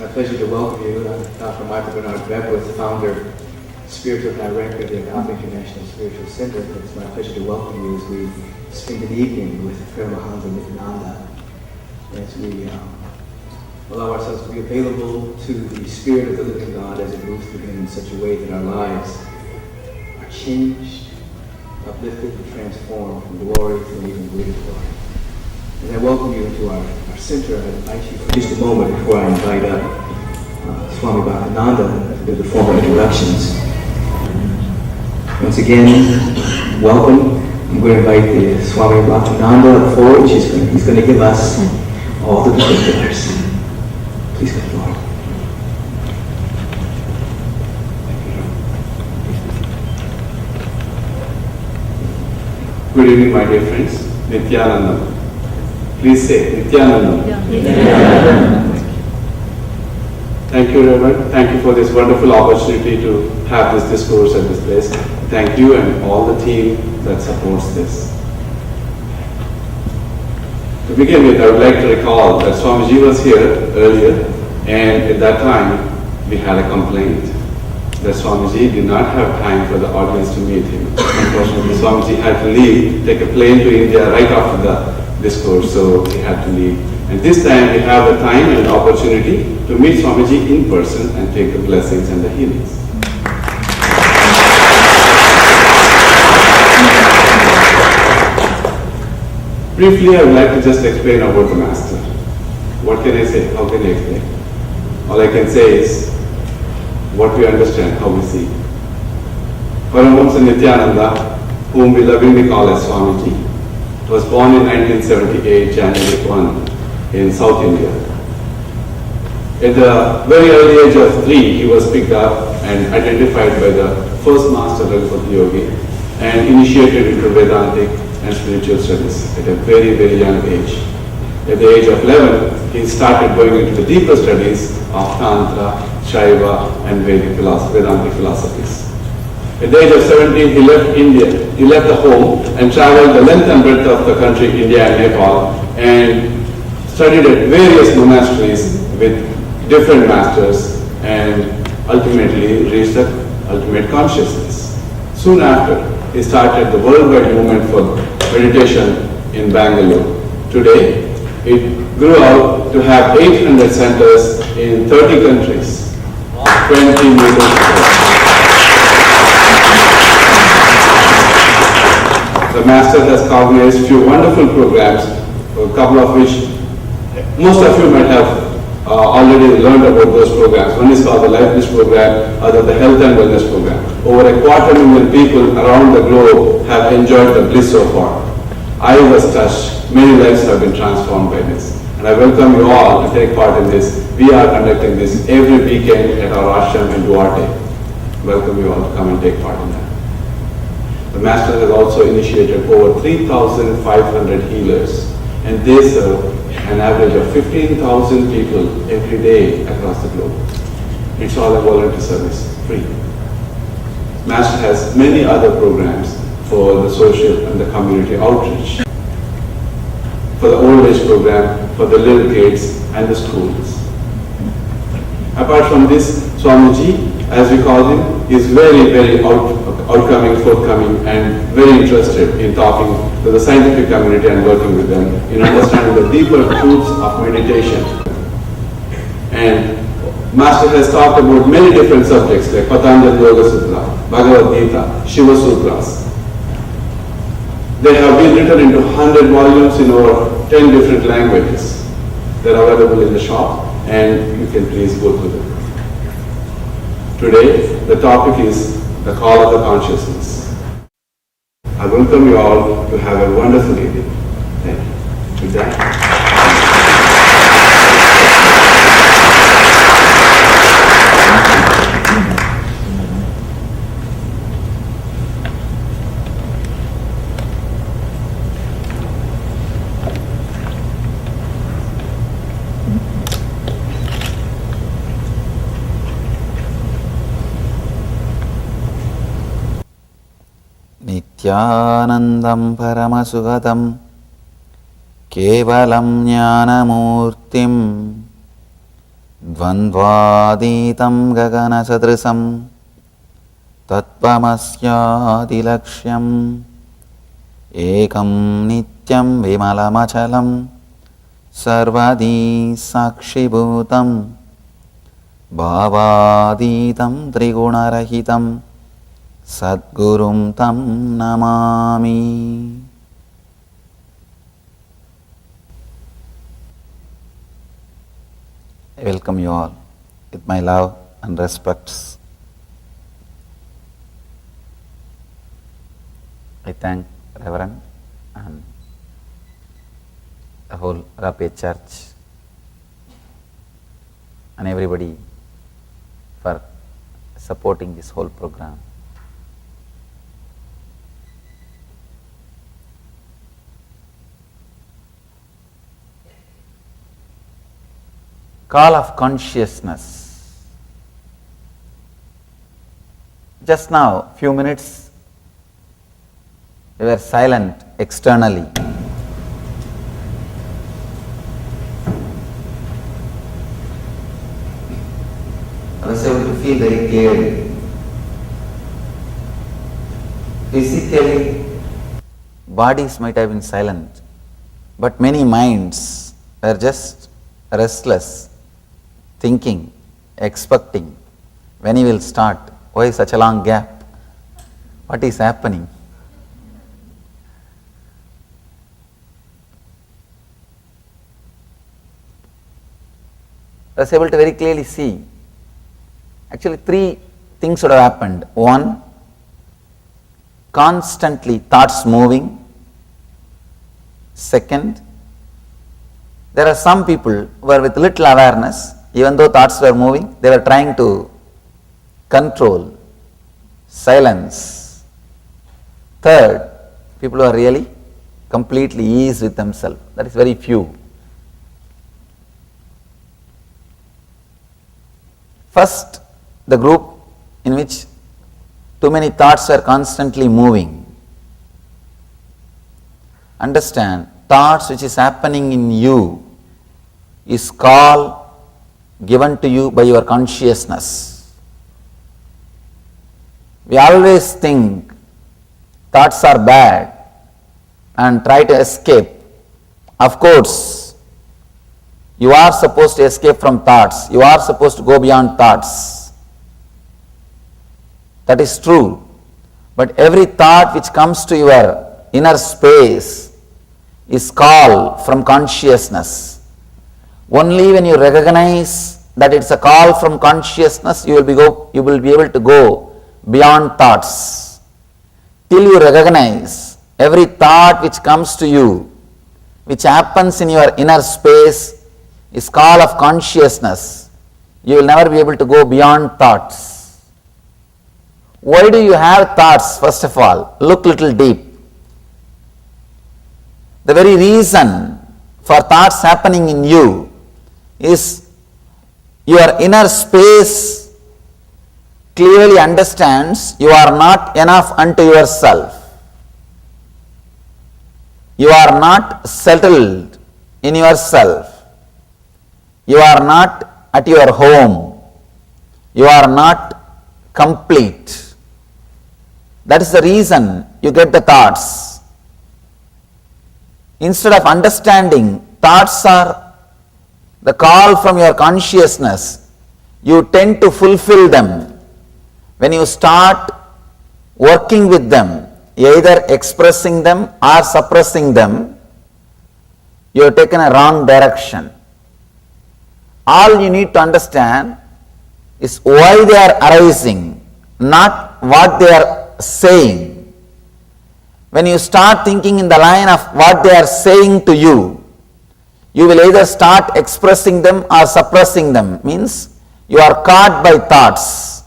my pleasure to welcome you. I'm Dr. Michael Bernard Beckwith, founder, spiritual director of the Agape International Spiritual Center. It's my pleasure to welcome you as we spend an evening with Paramahansa Nityananda, as we allow ourselves to be available to the Spirit of the living God as it moves through Him in such a way that our lives are changed, uplifted, and transformed from glory to an even greater glory. As I welcome you into our center, I invite you for just a moment before I invite up Swami Bhaktananda to do the formal introductions. Once again, welcome. I'm going to invite the Swami Bhaktananda forward. He's going to give us all the particulars. Please come forward. Good evening, my dear friends. Nityananda. Please say Nityananda. Thank you, Reverend. Thank you for this wonderful opportunity to have this discourse at this place. Thank you and all the team that supports this. To begin with, I would like to recall that Swamiji was here earlier, and at that time we had a complaint that Swamiji did not have time for the audience to meet him. Unfortunately, Swamiji had to leave, take a plane to India right after the discourse, so he had to leave. And this time we have the time and opportunity to meet Swamiji in person and take the blessings and the healings. Briefly, I would like to just explain about the Master. What can I say? How can I explain? All I can say is what we understand, how we see. Paramahamsa Nityananda, whom we lovingly call as Swamiji, was born in 1978, January 1, in South India. At the very early age of 3, he was picked up and identified by the first master, Raghupati Yogi, and initiated into Vedantic and spiritual studies at a very, very young age. At the age of 11, he started going into the deeper studies of Tantra, Shaiva, and Vedantic philosophies. At the age of 17, he left India. He left the home and traveled the length and breadth of the country, India and Nepal, and studied at various monasteries with different masters and ultimately reached the ultimate consciousness. Soon after, he started the worldwide movement for meditation in Bangalore. Today, it grew out to have 800 centers in 30 countries, 20 million. The Master has organized few wonderful programs, a couple of which most of you might have already learned about those programs. One is called the Life Bliss program, other the Health and Wellness program. Over 250,000 people around the globe have enjoyed the bliss so far. I was touched. Many lives have been transformed by this. And I welcome you all to take part in this. We are conducting this every weekend at our ashram in Duarte. Welcome you all to come and take part in that. The Master has also initiated over 3,500 healers, and they serve an average of 15,000 people every day across the globe. It's all a volunteer service, free. Master has many other programs for the social and the community outreach, for the old age program, for the little kids and the schools. Apart from this, Swamiji, as we call him, is very, very outcoming, forthcoming, and very interested in talking to the scientific community and working with them in understanding the deeper truths of meditation. And Master has talked about many different subjects like Patanjali Yoga Sutra, Bhagavad Gita, Shiva Sutras. They have been written into 100 volumes in over 10 different languages. They're available in the shop, and you can please go through them. Today, the topic is the call of the consciousness. I welcome you all to have a wonderful evening. Thank you. With that. नित्यानन्दं परमसुगतं केवलं ज्ञानमूर्तिं ద్వంద్వాతీతం గగనసదృశం తత్వమస్యాదిలక్ష్యం ఏకం నిత్యం విమలమచలం సర్వదీ సాక్షిభూతం భావాతీతం త్రిగుణరహితం సద్గురుం తం నమామి. I welcome you all with my love and respects. I thank Reverend and the whole Agape Church and everybody for supporting this whole program. Call of consciousness. Just now, few minutes, we were silent externally. I was able to feel very clearly. Physically, bodies might have been silent, but many minds were just restless, thinking, expecting, when he will start, why such a long gap, what is happening? I was able to very clearly see, actually three things would have happened. One, constantly thoughts moving. Second, there are some people who are with little awareness, even though thoughts were moving, they were trying to control, silence. Third, people who are really completely ease with themselves. That is very few. First, the group in which too many thoughts are constantly moving. Understand, thoughts which is happening in you is call given to you by your consciousness. We always think thoughts are bad and try to escape. Of course, you are supposed to escape from thoughts. You are supposed to go beyond thoughts. That is true. But every thought which comes to your inner space is call from consciousness. Only when you recognize that it's a call from consciousness, you will be able to go beyond thoughts. Till you recognize every thought which comes to you, which happens in your inner space, is call of consciousness, you will never be able to go beyond thoughts. Why do you have thoughts? First of all, look little deep. The very reason for thoughts happening in you is your inner space clearly understands you are not enough unto yourself. You are not settled in yourself. You are not at your home. You are not complete. That is the reason you get the thoughts. Instead of understanding thoughts are the call from your consciousness, you tend to fulfill them. When you start working with them, either expressing them or suppressing them, you have taken a wrong direction. All you need to understand is why they are arising, not what they are saying. When you start thinking in the line of what they are saying to you, you will either start expressing them or suppressing them. Means you are caught by thoughts.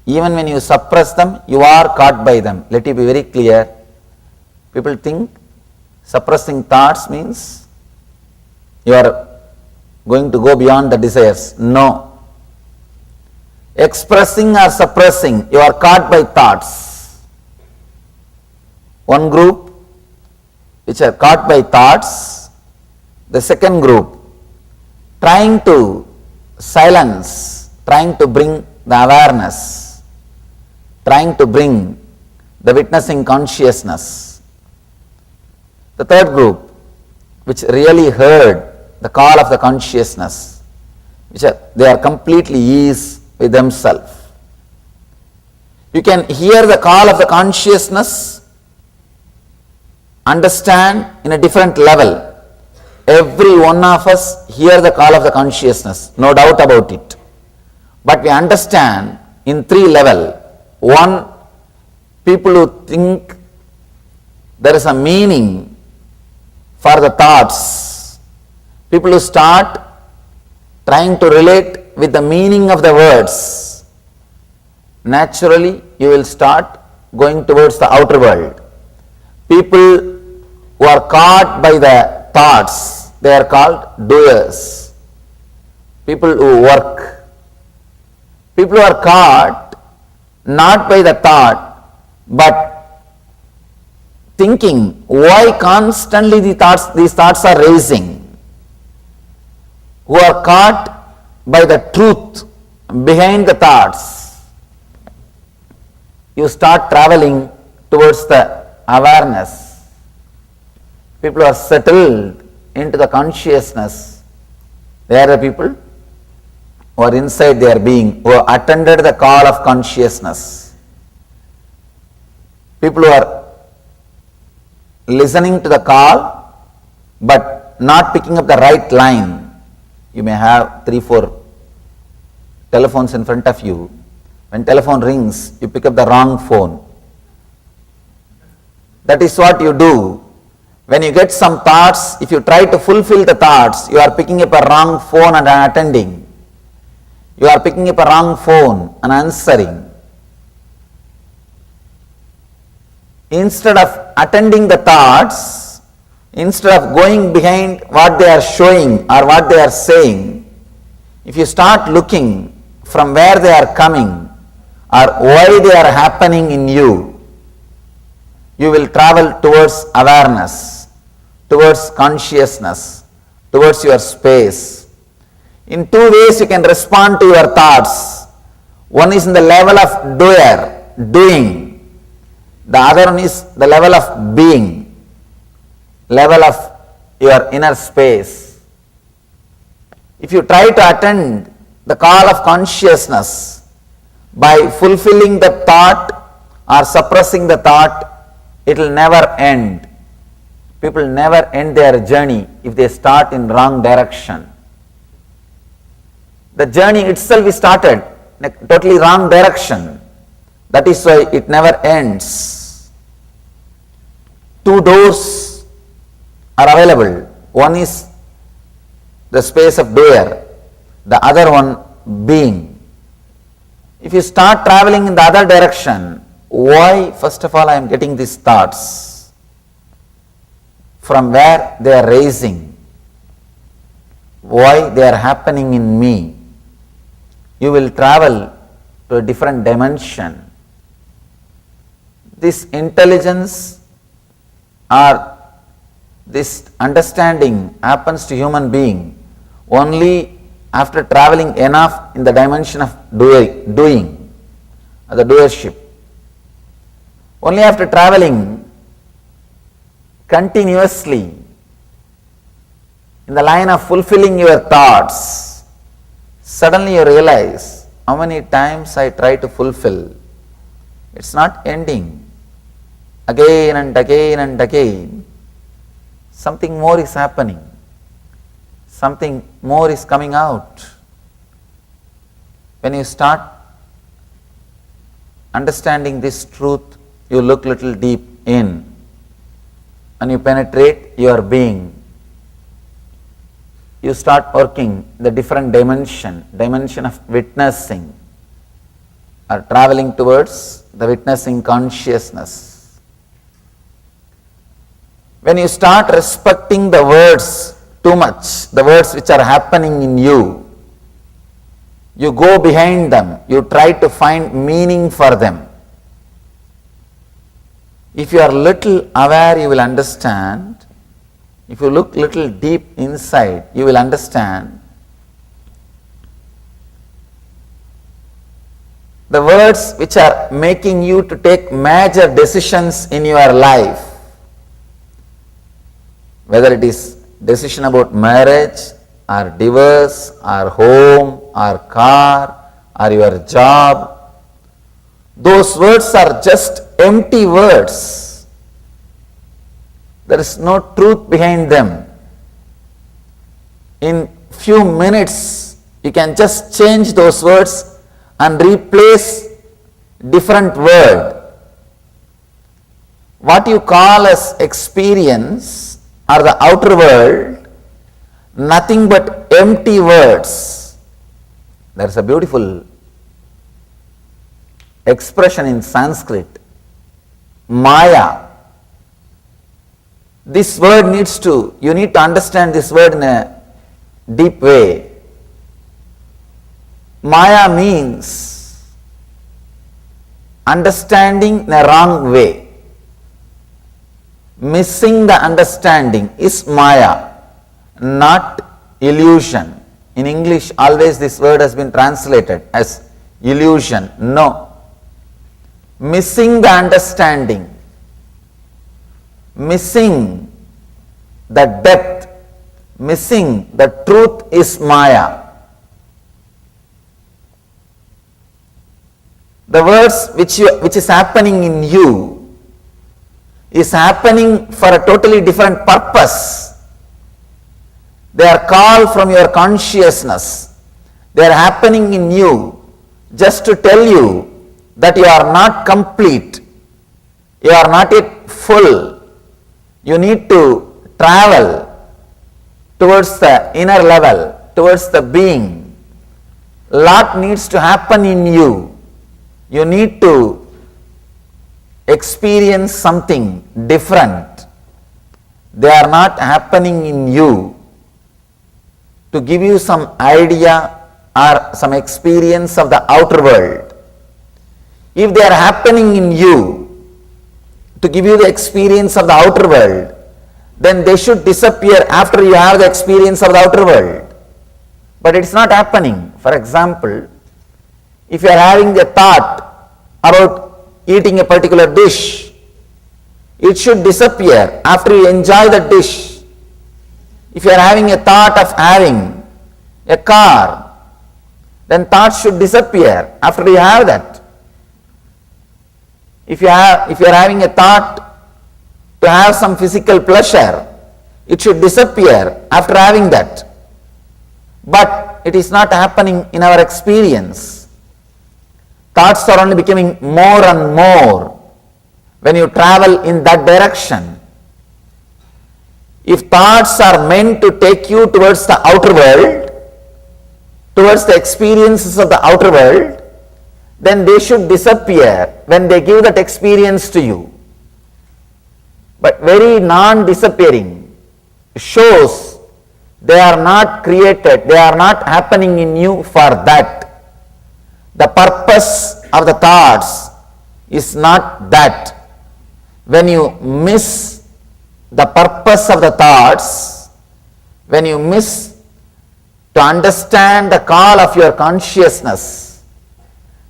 Even when you suppress them, you are caught by them. Let it be very clear. People think suppressing thoughts means you are going to go beyond the desires. No. Expressing or suppressing, you are caught by thoughts. One group which are caught by thoughts, the second group trying to silence, trying to bring the awareness, trying to bring the witnessing consciousness. The third group, which really heard the call of the consciousness, they are completely ease with themselves. You can hear the call of the consciousness, understand in a different level. Every one of us hear the call of the consciousness, no doubt about it. But we understand in three levels. One, people who think there is a meaning for the thoughts. People who start trying to relate with the meaning of the words. Naturally, you will start going towards the outer world. People who are caught by the thoughts, they are called doers. People who work. People who are caught not by the thought, but thinking why constantly these thoughts are raising. Who are caught by the truth behind the thoughts. You start traveling towards the awareness. People who are settled into the consciousness. They are the people who are inside their being, who have attended the call of consciousness. People who are listening to the call but not picking up the right line. You may have 3-4 telephones in front of you. When telephone rings, you pick up the wrong phone. That is what you do. When you get some thoughts, if you try to fulfill the thoughts, you are picking up a wrong phone and attending. You are picking up a wrong phone and answering. Instead of attending the thoughts, instead of going behind what they are showing or what they are saying, if you start looking from where they are coming or why they are happening in you, you will travel towards awareness, towards consciousness, towards your space. In two ways you can respond to your thoughts. One is in the level of doer, doing. The other one is the level of being, level of your inner space. If you try to attend the call of consciousness by fulfilling the thought or suppressing the thought, it will never end. People never end their journey if they start in wrong direction. The journey itself is started in a totally wrong direction. That is why it never ends. Two doors are available. One is the space of doer, the other one being. If you start traveling in the other direction, why, first of all, I am getting these thoughts? From where they are raising? Why they are happening in me? You will travel to a different dimension. This intelligence or this understanding happens to human being only after traveling enough in the dimension of doing, the doership. Only after traveling continuously in the line of fulfilling your thoughts, suddenly you realize how many times I try to fulfill. It's not ending. Again and again and again, something more is happening. Something more is coming out. When you start understanding this truth, you look little deep in and you penetrate your being. You start working the different dimension of witnessing or traveling towards the witnessing consciousness. When you start respecting the words too much, the words which are happening in you, you go behind them, you try to find meaning for them. If you are little aware, you will understand. If you look little deep inside, you will understand the words which are making you to take major decisions in your life, whether it is decision about marriage or divorce or home or car or your job, those words are just empty words. There is no truth behind them. In few minutes, you can just change those words and replace different word. What you call as experience or the outer world, nothing but empty words. There is a beautiful expression in Sanskrit, Maya. This word you need to understand this word in a deep way. Maya means understanding in a wrong way. Missing the understanding is Maya, not illusion. In English, always this word has been translated as illusion. No. Missing the understanding, missing the depth, missing the truth is Maya. The words which is happening in you is happening for a totally different purpose. They are called from your consciousness. They are happening in you just to tell you that you are not complete, you are not yet full. You need to travel towards the inner level, towards the being. Lot needs to happen in you. You need to experience something different. They are not happening in you to give you some idea or some experience of the outer world. If they are happening in you to give you the experience of the outer world, then they should disappear after you have the experience of the outer world. But it's not happening. For example, if you are having a thought about eating a particular dish, it should disappear after you enjoy the dish. If you are having a thought of having a car, then thoughts should disappear after you have that. If you are having a thought to have some physical pleasure, it should disappear after having that. But it is not happening in our experience. Thoughts are only becoming more and more when you travel in that direction. If thoughts are meant to take you towards the outer world, towards the experiences of the outer world, then they should disappear when they give that experience to you. But very non-disappearing shows they are not created, they are not happening in you for that. The purpose of the thoughts is not that. When you miss the purpose of the thoughts, when you miss to understand the call of your consciousness,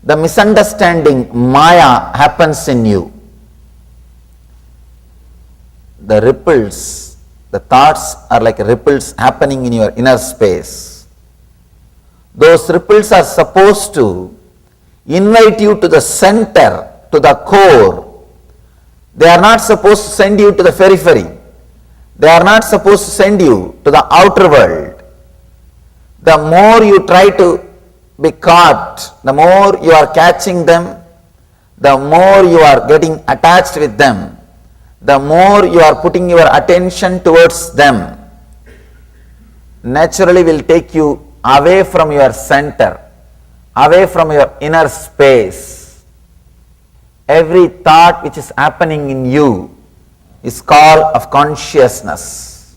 the misunderstanding, Maya, happens in you. The ripples, the thoughts are like ripples happening in your inner space. Those ripples are supposed to invite you to the center, to the core. They are not supposed to send you to the periphery. They are not supposed to send you to the outer world. The more you try to be caught, the more you are catching them, the more you are getting attached with them, the more you are putting your attention towards them, naturally will take you away from your center, away from your inner space. Every thought which is happening in you is called of consciousness.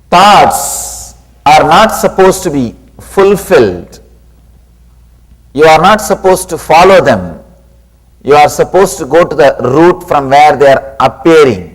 Thoughts are not supposed to be fulfilled. You are not supposed to follow them. You are supposed to go to the root from where they are appearing.